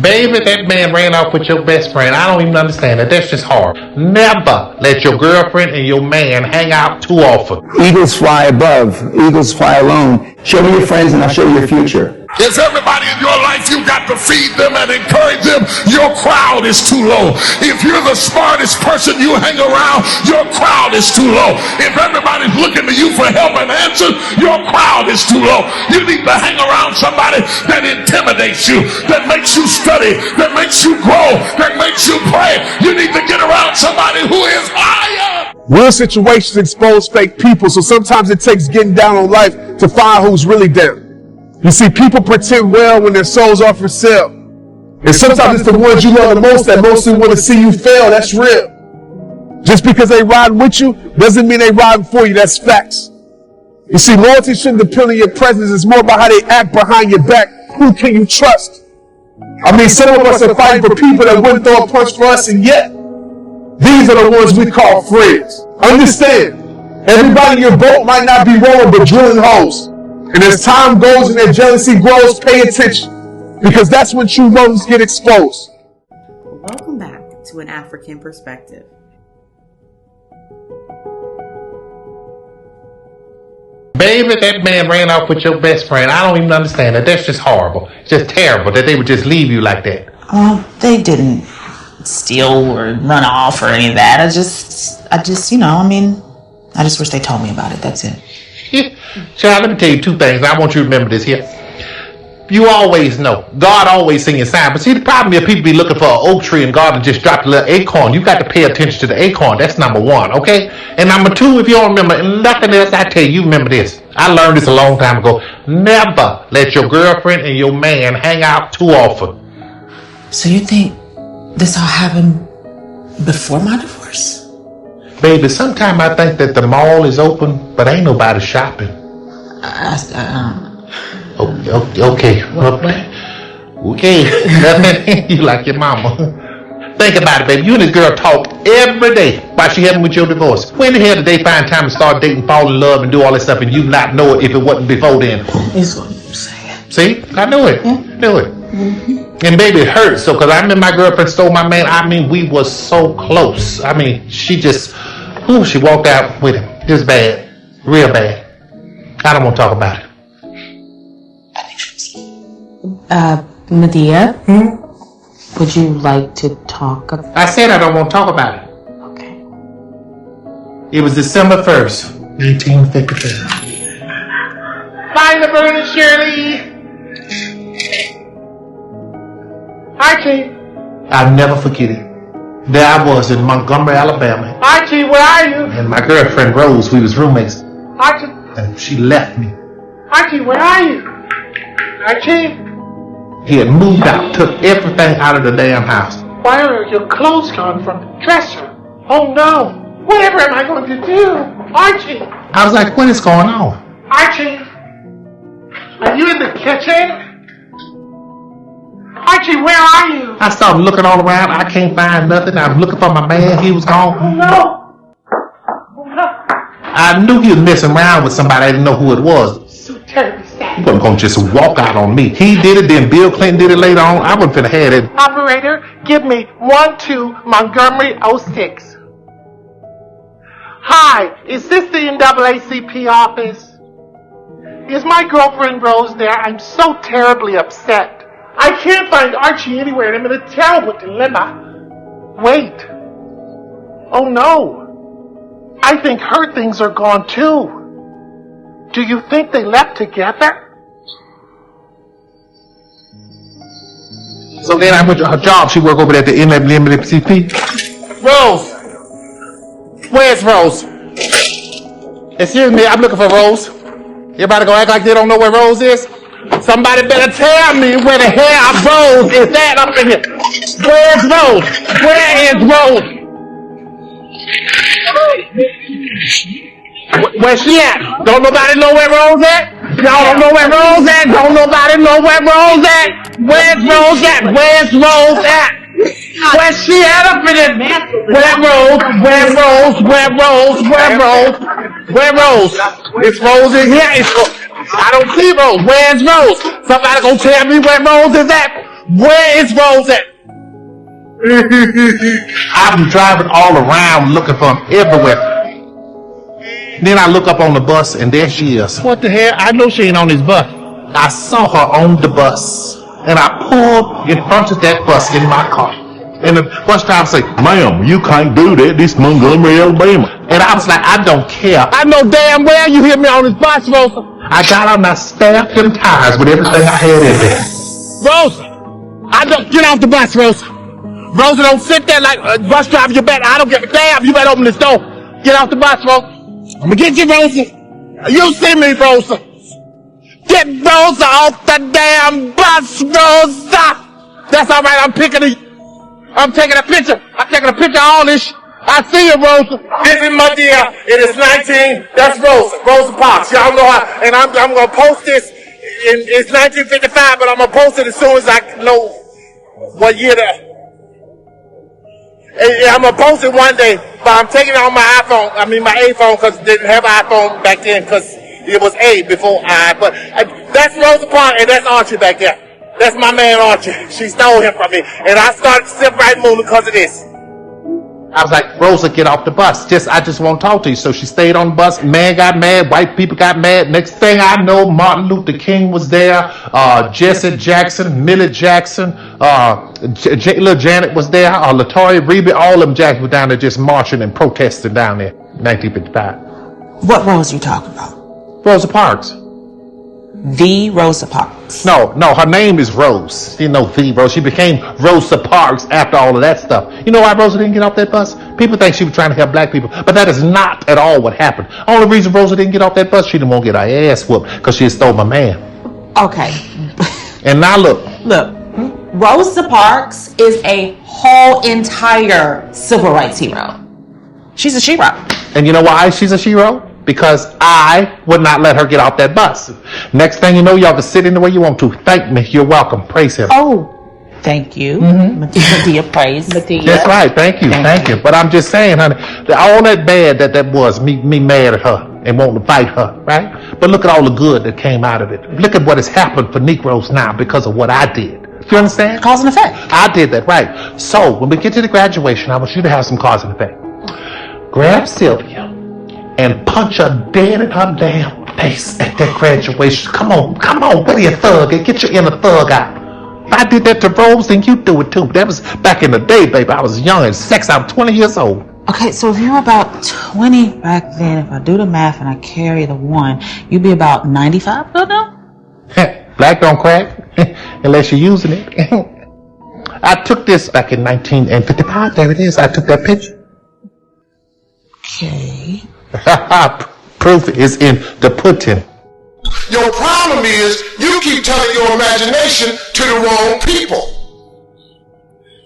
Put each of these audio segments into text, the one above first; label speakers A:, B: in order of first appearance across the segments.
A: Baby, that man ran off with your best friend. I don't even understand that. That's just hard. Never let your girlfriend and your man hang out too often.
B: Eagles fly above, eagles fly alone. Show me your friends and I'll show you your future.
C: There's everybody in your life, you got to feed them and encourage them. Your crowd is too low. If you're the smartest person you hang around, your crowd is too low. If everybody's looking to you for help and answers, your crowd is too low. You need to hang around somebody that intimidates you, that makes you study, that makes you grow, that makes you pray. You need to get around somebody who is higher.
D: Real situations expose fake people, so sometimes it takes getting down on life to find who's really down. You see, people pretend well when their souls are for sale. And sometimes it's the ones you love the most that mostly want to see you fail. That's real. Just because they riding with you doesn't mean they riding for you. That's facts. You see, loyalty shouldn't depend on your presence. It's more about how they act behind your back. Who can you trust? I mean, some of us are fighting for people that wouldn't throw a punch for us, and yet these are the ones we call friends. Understand, everybody in your boat might not be rowing but drilling holes. And as time goes and their jealousy grows, pay attention, because that's when true motives get exposed.
E: Welcome back to An African Perspective.
A: Baby, that man ran off with your best friend. I don't even understand that. That's just horrible. It's just terrible that they would just leave you like that.
F: Well, they didn't steal or run off or any of that. I just, I just wish they told me about it. That's it.
A: Child, let me tell you two things. I want you to remember this here. You always know. God always sing your sign. But see, the problem is people be looking for an oak tree and God will just drop a little acorn. You got to pay attention to the acorn. That's number one, okay? And number two, if you don't remember nothing else I tell you, you remember this. I learned this a long time ago. Never let your girlfriend and your man hang out too often.
F: So you think this all happened before my divorce?
A: Baby, sometimes I think that the mall is open, but ain't nobody shopping. Okay. Okay. You like your mama. Think about it, baby. You and this girl talk every day while she helping with your divorce. When the hell did they find time to start dating, fall in love, and do all this stuff, and you not know it if it wasn't before then?
F: It's what you're saying.
A: See? I knew it. Knew it. Mm-hmm. And baby, it hurts. So, because I remember my girlfriend stole my man. I mean, we was so close. I mean, she just, she walked out with him. It was bad. Real bad. I don't want to talk about it.
E: Madea, would you like to talk about...
A: I said I don't want to talk about it.
E: Okay.
A: It was December 1st, 1953. Bye, Laverne and Shirley. Archie. I'll never forget it. There I was in Montgomery, Alabama. Archie, where are you? And my girlfriend Rose, we was roommates. Archie. And she left me. Archie, where are you? Archie. He had moved out, took everything out of the damn house. Why are your clothes gone from the dresser? Oh no. Whatever am I going to do? Archie. I was like, what is going on? Archie. Are you in the kitchen? Archie, where are you? I started looking all around. I can't find nothing. I was looking for my man. He was gone. Oh no. Oh no. I knew he was messing around with somebody. I didn't know who it was. So terribly sad. He wasn't going to just walk out on me. He did it, then Bill Clinton did it later on. I wouldn't finna have it. Operator, give me 12 Montgomery 06. Hi, is this the NAACP office? Is my girlfriend Rose there? I'm so terribly upset. I can't find Archie anywhere and I'm in a terrible dilemma. Wait. Oh no. I think her things are gone too. Do you think they left together? So then I went to her job. She worked over there at the NAACP. Rose. Where's Rose? Excuse me, I'm looking for Rose. Everybody gonna act like they don't know where Rose is? Somebody better tell me where the hell Rose is at up in here. Where's Rose? Where is Rose? Where's she at? Don't nobody know where Rose at? Y'all don't know where Rose at? Don't nobody know where Rose at? Where's Rose at? Where's Rose at? Where's she at up in it? Where Rose? Where Rose? Where Rose? Where Rose? Where Rose? Is Rose in here? I don't see Rose. Where's Rose? Somebody gonna tell me where Rose is at? Where is Rose at? I'm driving all around looking for him everywhere. Then I look up on the bus and there she is. What the hell? I know she ain't on this bus. I saw her on the bus and I pulled in front of that bus in my car. And the bus driver said, "Ma'am, you can't do that. This Montgomery, Alabama." And I was like, I don't care. I know damn well you hear me on this bus, Rosa. I got on my staffed them tires with everything I had in there. Rosa, I don't get off the bus, Rosa. Rosa, don't sit there like a bus driver. You better. I don't give a damn. You better open this door. Get off the bus, Rosa. I'm gonna get you, Rosa. You see me, Rosa. Get Rosa off the damn bus, Rosa. That's all right. I'm taking a picture. I'm taking a picture of all this. I see you, Rosa. This is Madea. It is 19. That's Rosa Parks. Y'all know how. And I'm gonna post this. It's 1955, but I'm gonna post it as soon as I know what year that. I'm gonna post it one day, but I'm taking it on my iPhone. I mean my A phone, because it didn't have iPhone back then, because it was A before I. But that's Rosa Parks, and that's Archie back there. That's my man Archie. She stole him from me, and I started to sip right moving because of this. I was like, Rosa, get off the bus. I just won't talk to you. So she stayed on the bus. Man got mad. White people got mad. Next thing I know, Martin Luther King was there. Jesse Jackson, Millie Jackson, Little Janet was there. Latoya Reeby, all of them Jackson were down there just marching and protesting down there. 1955.
F: What Rose you talking about?
A: Rosa Parks.
F: The Rosa Parks.
A: No, her name is Rose. You know, the Rose. She became Rosa Parks after all of that stuff. You know why Rosa didn't get off that bus? People think she was trying to help black people, but that is not at all what happened. Only reason Rosa didn't get off that bus, she didn't want to get her ass whooped because she had stole my man.
F: Okay.
A: And now look.
F: Rosa Parks is a whole entire civil rights hero. She's a shero.
A: And you know why she's a shero? Because I would not let her get off that bus. Next thing you know, y'all can sit in the way you want to. Thank me. You're welcome. Praise him.
F: Oh, thank you. Madea praise. Madea.
A: That's right. Thank you. Thank you. But I'm just saying, honey, all that bad that was, me mad at her and wanting to fight her, right? But look at all the good that came out of it. Look at what has happened for Negroes now because of what I did. You understand?
F: Cause and effect.
A: I did that, right. So when we get to the graduation, I want you to have some cause and effect. Grab Sylvia and punch her dead in her damn face at that graduation. Come on, be a thug and get your inner thug out. If I did that to Rose, then you do it too. That was back in the day, baby. I was young and sex. I'm 20 years old.
F: Okay, so if you're about 20 back then, if I do the math and I carry the 1, you'd be about 95, don't know?
A: Black don't crack unless you're using it. I took this back in 1955. There it is. I took that picture.
F: Okay.
A: Proof is in the pudding.
C: Your problem is you keep telling your imagination to the wrong people.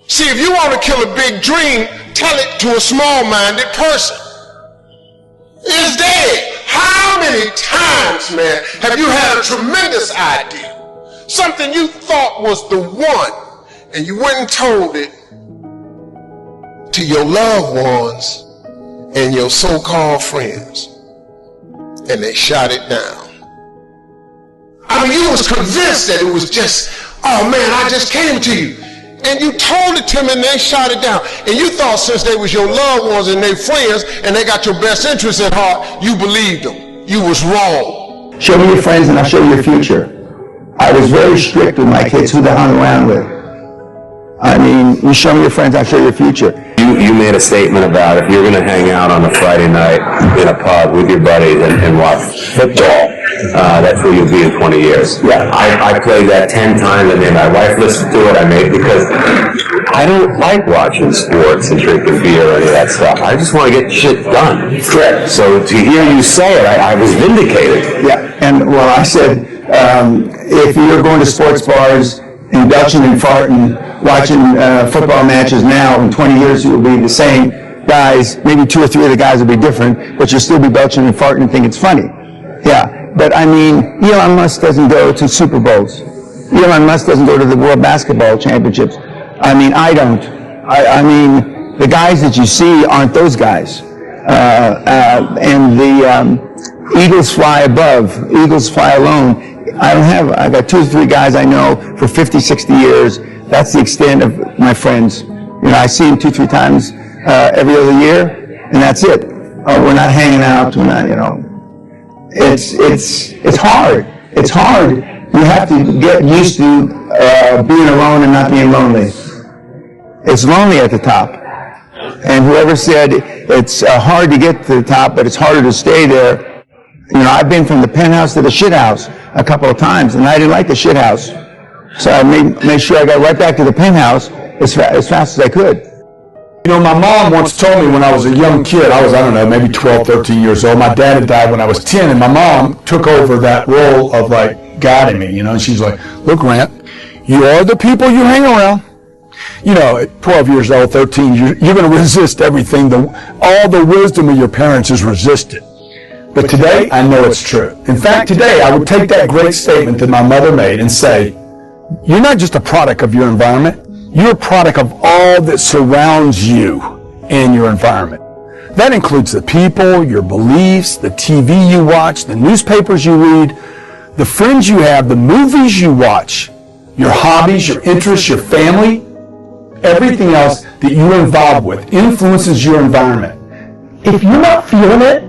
C: See, if you want to kill a big dream, tell it to a small-minded person. It's dead. How many times, man, have you had a tremendous idea? Something you thought was the one, and you went and told it to your loved ones and your so-called friends, and they shot it down. I mean, you was convinced that it was just, oh man, I just came to you. And you told it to them and they shot it down. And you thought since they was your loved ones and they friends and they got your best interests at heart, you believed them. You was wrong.
B: Show me your friends and I'll show you your future. I was very strict with my kids, who they hung around with. I mean, you show me your friends, I'll show you your future.
G: You made a statement about if you're going to hang out on a Friday night in a pub with your buddies and watch football, that's where you'll be in 20 years.
B: Yeah.
G: I played that 10 times. I made my wife listen to it. I made because I don't like watching sports and drinking beer or any of that stuff. I just want to get shit done.
B: Correct.
G: So to hear you say it, I was vindicated.
B: Yeah, and well, I said, if you're going to sports bars, indulging and farting, watching football matches now, in 20 years it will be the same guys. Maybe 2 or 3 of the guys will be different, but you'll still be belching and farting and think it's funny. Yeah, but I mean, Elon Musk doesn't go to Super Bowls. Elon Musk doesn't go to the World Basketball Championships. I mean, I don't. I mean, the guys that you see aren't those guys. And the eagles fly above, eagles fly alone. I got 2 or 3 guys I know for 50, 60 years That's the extent of my friends. You know, I see them 2-3 times every other year, and that's it. We're not hanging out. We're not, you know. It's hard. It's hard. You have to get used to being alone and not being lonely. It's lonely at the top. And whoever said it's hard to get to the top, but it's harder to stay there. You know, I've been from the penthouse to the shit house a couple of times, and I didn't like the shit house. So I made sure I got right back to the penthouse as fast as I could.
H: You know, my mom once told me when I was a young kid, I don't know, maybe 12, 13 years old. My dad had died when I was 10, and my mom took over that role of, like, guiding me, you know. And she's like, look, Grant, you are the people you hang around. You know, at 12 years old, 13, you're going to resist everything. All the wisdom of your parents is resisted. But today, I know it's true. In fact, today, I would take that great statement that my mother made and say, you're not just a product of your environment. You're a product of all that surrounds you and your environment. That includes the people, your beliefs, the TV you watch, the newspapers you read, the friends you have, the movies you watch, your hobbies, your interests, your family. Everything else that you're involved with influences your environment.
I: If you're not feeling it,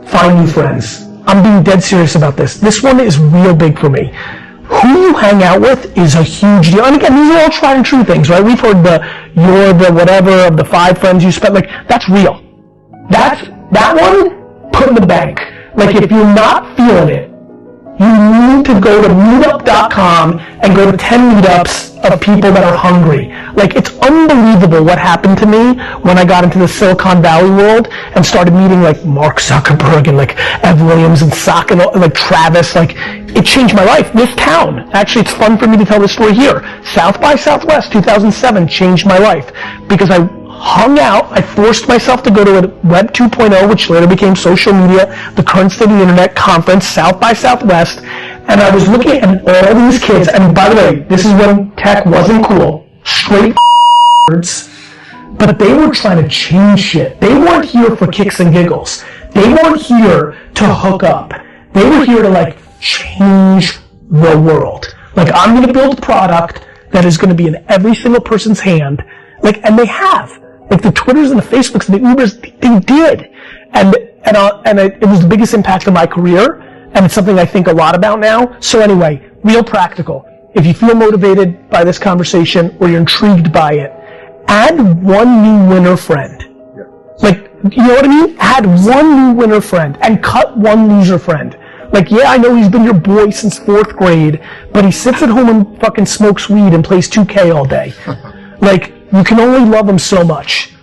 I: find new friends. I'm being dead serious about this. This one is real big for me. Who you hang out with is a huge deal. And again, these are all tried and true things, right? We've heard you're the whatever of the 5 friends you spent. Like, that's real. That one, put in the bank. Like, if you're not feeling it, you need to go to meetup.com and go to 10 meetups of people that are hungry. Like, it's unbelievable what happened to me when I got into the Silicon Valley world and started meeting like Mark Zuckerberg and like Ev Williams and Sock and like Travis. Like, it changed my life. This town, actually, it's fun for me to tell this story here. South by Southwest 2007 changed my life because I hung out. I forced myself to go to a Web 2.0, which later became social media, the current state of the internet conference, South by Southwest, and I was looking at all these kids, and by the way, this is when tech wasn't cool, straight words, but they were trying to change shit. They weren't here for kicks and giggles. They weren't here to hook up. They were here to like change the world. Like, I'm going to build a product that is going to be in every single person's hand. Like, and they have. Like, the Twitters and the Facebooks and the Ubers, they did. And it was the biggest impact of my career, and it's something I think a lot about now. So anyway, real practical. If you feel motivated by this conversation or you're intrigued by it, add one new winner friend. Yeah. Like, you know what I mean? Add one new winner friend and cut one loser friend. Like, yeah, I know he's been your boy since 4th grade, but he sits at home and fucking smokes weed and plays 2K all day. Like, you can only love him so much.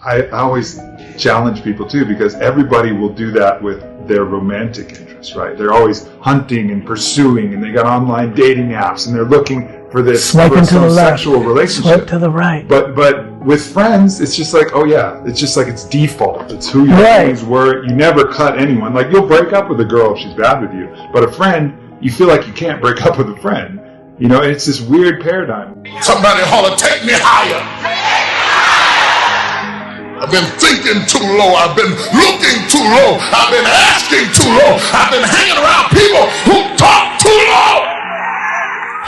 J: I always challenge people too, because everybody will do that with their romantic interests, right? They're always hunting and pursuing, and they got online dating apps, and they're looking for this sexual relationship.
I: Swipe to the right.
J: But with friends, it's just like, oh yeah, it's just like it's default. It's who you always were. You never cut anyone. Like, you'll break up with a girl if she's bad with you, but a friend, you feel like you can't break up with a friend. You know, it's this weird paradigm.
C: Somebody holler, take me higher. I've been thinking too low. I've been looking too low. I've been asking too low. I've been hanging around people who talk too low.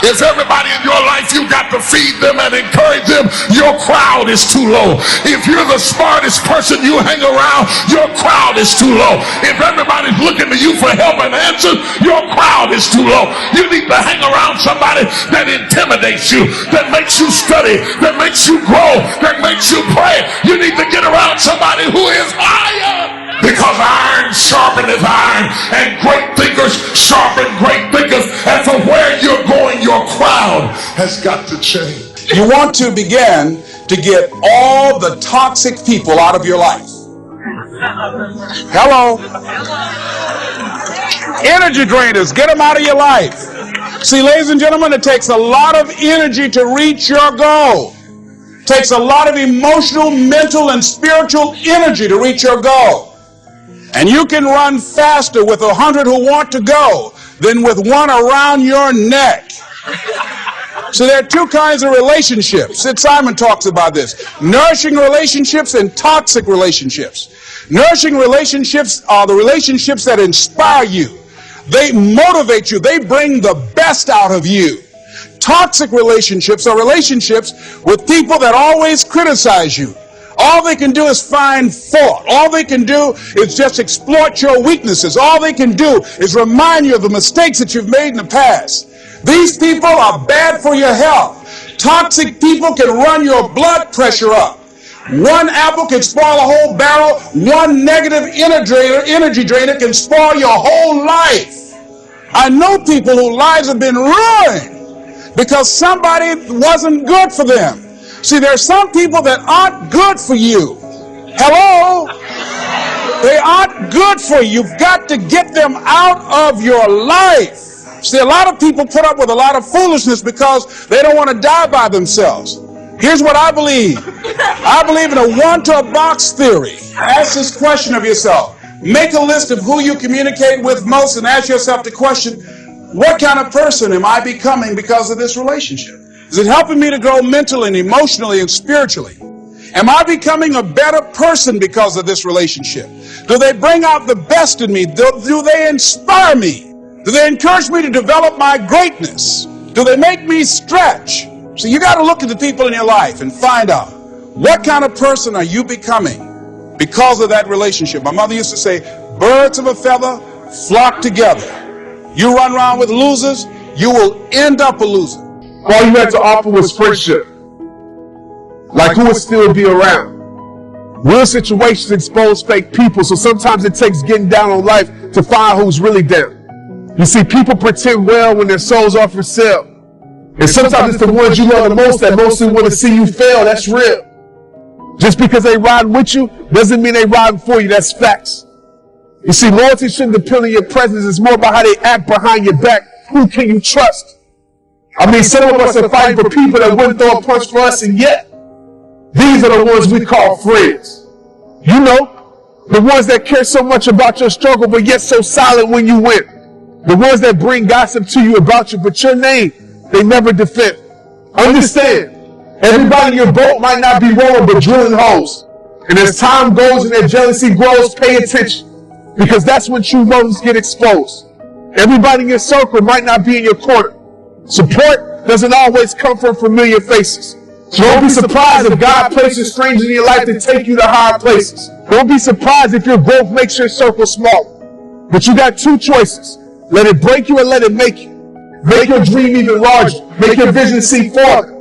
C: If everybody in your life, you got to feed them and encourage them, your crowd is too low. If you're the smartest person you hang around, your crowd is too low. If everybody's looking to you for help and answers, your crowd is too low. You need to hang around somebody that intimidates you, that makes you study, that makes you grow, that makes you pray. You need to get around somebody who is higher. Because iron sharpeneth iron, and great thinkers sharpen great thinkers. And from where you're going, your crowd has got to change.
K: You want to begin to get all the toxic people out of your life. Hello. Energy drainers, get them out of your life. See, ladies and gentlemen, it takes a lot of energy to reach your goal. It takes a lot of emotional, mental, and spiritual energy to reach your goal. And you can run faster with 100 who want to go than with one around your neck. So there are 2 kinds of relationships. Sid Simon talks about this. Nourishing relationships and toxic relationships. Nourishing relationships are the relationships that inspire you. They motivate you. They bring the best out of you. Toxic relationships are relationships with people that always criticize you. All they can do is find fault. All they can do is just exploit your weaknesses. All they can do is remind you of the mistakes that you've made in the past. These people are bad for your health. Toxic people can run your blood pressure up. One apple can spoil a whole barrel. One negative energy drainer can spoil your whole life. I know people whose lives have been ruined because somebody wasn't good for them. See, there are some people that aren't good for you. Hello? They aren't good for you. You've got to get them out of your life. See, a lot of people put up with a lot of foolishness because they don't want to die by themselves. Here's what I believe. I believe in a one-to-a-box theory. Ask this question of yourself. Make a list of who you communicate with most and ask yourself the question, what kind of person am I becoming because of this relationship? Is it helping me to grow mentally and emotionally and spiritually? Am I becoming a better person because of this relationship? Do they bring out the best in me? Do they inspire me? Do they encourage me to develop my greatness? Do they make me stretch? So you got to look at the people in your life and find out what kind of person are you becoming because of that relationship. My mother used to say, birds of a feather flock together. You run around with losers, you will end up a loser.
D: All you had to offer was friendship. Like, who would still be around? Real situations expose fake people, so sometimes it takes getting down on life to find who's really down. You see, people pretend well when their souls are for sale. And sometimes it's the ones you love the most that mostly want to see you fail. That's real. Just because they ride with you doesn't mean they riding for you. That's facts. You see, loyalty shouldn't depend on your presence. It's more about how they act behind your back. Who can you trust? I mean, some of us are fighting for people that wouldn't throw a punch for us, and yet these are the ones we call friends. You know, the ones that care so much about your struggle, but yet so silent when you win. The ones that bring gossip to you about you, but your name they never defend. Understand, everybody in your boat might not be rowing, but drilling holes. And as time goes and their jealousy grows, pay attention, because that's when true motives get exposed. Everybody in your circle might not be in your corner. Support doesn't always come from familiar faces. So don't be surprised if God places strangers in your life to take you to higher places. Don't be surprised if your growth makes your circle smaller. But you got two choices. Let it break you and let it make you. Make your dream even larger. Make your vision see farther.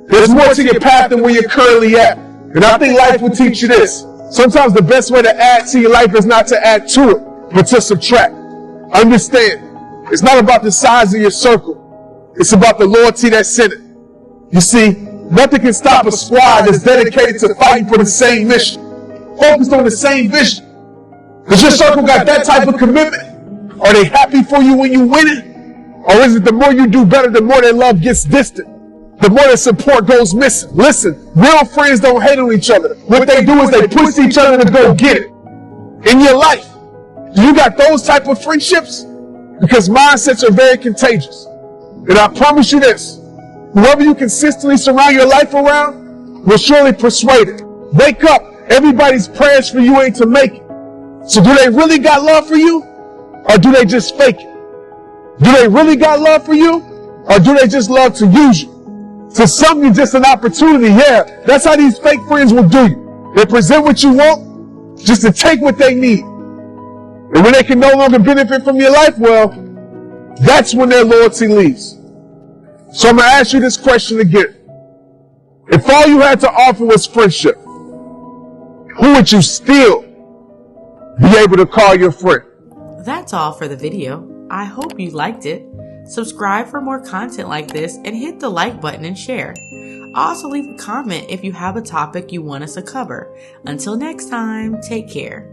D: There's more to your path than where you're currently at. And I think life will teach you this. Sometimes the best way to add to your life is not to add to it, but to subtract. Understand, it's not about the size of your circle. It's about the loyalty that's in it. You see, nothing can stop a squad that's dedicated to fighting for the same mission, focused on the same vision. Does your circle got that type of commitment? Are they happy for you when you win it? Or is it the more you do better, the more their love gets distant? The more their support goes missing? Listen, real friends don't hate on each other. What they do is they push each other to go get it. In your life, do you got those type of friendships? Because mindsets are very contagious. And I promise you this, whoever you consistently surround your life around will surely persuade it. Wake up, everybody's prayers for you ain't to make it. So do they really got love for you? Or do they just fake it? Do they really got love for you? Or do they just love to use you? For some, you're just an opportunity. Yeah, that's how these fake friends will do you. They present what you want just to take what they need. And when they can no longer benefit from your life, well, that's when their loyalty leaves. So I'm going to ask you this question again. If all you had to offer was friendship, who would you still be able to call your friend?
E: That's all for the video. I hope you liked it. Subscribe for more content like this and hit the like button and share. Also leave a comment if you have a topic you want us to cover. Until next time, take care.